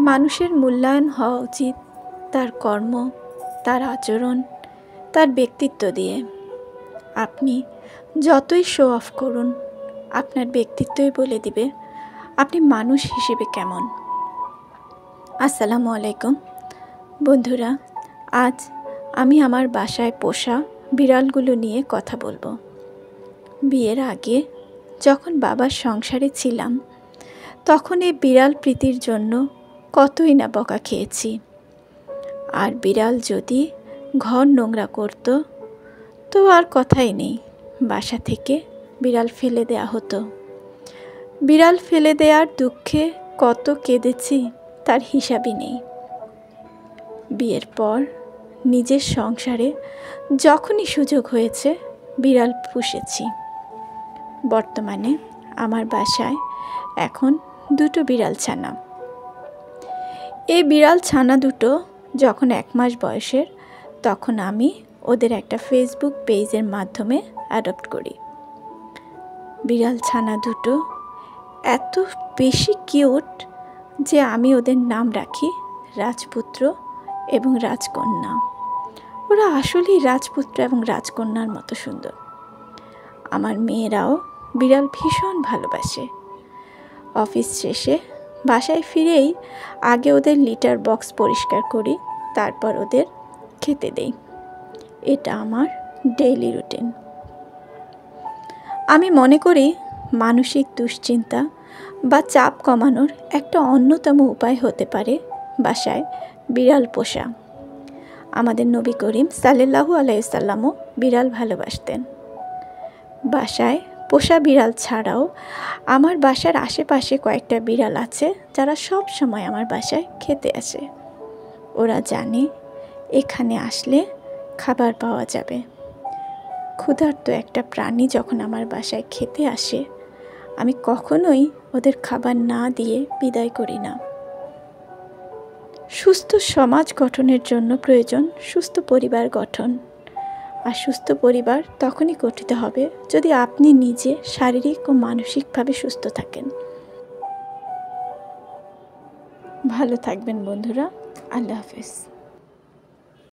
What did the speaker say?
মানুষের মূল্যায়ন হওয়া উচিত তার কর্ম, তার আচরণ, তার ব্যক্তিত্ব দিয়ে। আপনি যতই শো অফ করুন, আপনার ব্যক্তিত্বই বলে দিবে আপনি মানুষ হিসেবে কেমন। আসসালামু আলাইকুম বন্ধুরা, আজ আমি আমার বাসায় পোষা বিড়ালগুলো নিয়ে কথা বলবো। বিয়ের আগে যখন বাবার সংসারে ছিলাম, তখন এই বিড়াল প্রীতির জন্য কতই না বকা খেয়েছি। আর বিড়াল যদি ঘর নোংরা করতো তো আর কথাই নেই, বাসা থেকে বিড়াল ফেলে দেয়া হতো। বিড়াল ফেলে দেওয়ার দুঃখে কত কেঁদেছি তার হিসাবই নেই। বিয়ের পর নিজের সংসারে যখনই সুযোগ হয়েছে বিড়াল পুষেছি। বর্তমানে আমার বাসায় এখন 2টো বিড়াল ছানা। এই বিড়াল ছানা দুটো যখন 1 মাস বয়সের, তখন আমি ওদের একটা ফেসবুক পেজের মাধ্যমে অ্যাডপ্ট করি। বিড়াল ছানা দুটো এত বেশি কিউট যে আমি ওদের নাম রাখি রাজপুত্র এবং রাজকন্যা। ওরা আসলেই রাজপুত্র এবং রাজকন্যার মতো সুন্দর। আমার মেয়েরাও বিড়াল ভীষণ ভালোবাসে। অফিস শেষে বাসায় ফিরেই আগে ওদের লিটার বক্স পরিষ্কার করি, তারপর ওদের খেতে দেই। এটা আমার ডেইলি রুটিন। আমি মনে করি মানসিক দুশ্চিন্তা বা চাপ কমানোর একটা অন্যতম উপায় হতে পারে বাসায় বিড়াল পোষা। আমাদের নবী করিম সাল্লাল্লাহু আলাইহি সাল্লামও বিড়াল ভালোবাসতেন। বাসায় পোষা বিড়াল ছাড়াও আমার বাসার আশেপাশে কয়েকটা বিড়াল আছে যারা সব সময় আমার বাসায় খেতে আসে। ওরা জানে এখানে আসলে খাবার পাওয়া যাবে। ক্ষুধার্ত একটা প্রাণী যখন আমার বাসায় খেতে আসে, আমি কখনোই ওদের খাবার না দিয়ে বিদায় করি না। সুস্থ সমাজ গঠনের জন্য প্রয়োজন সুস্থ পরিবার গঠন। আর সুস্থ পরিবার তখনই গঠিত হবে যদি আপনি নিজে শারীরিক ও মানসিকভাবে সুস্থ থাকেন। ভালো থাকবেন বন্ধুরা। আল্লাহ হাফেজ।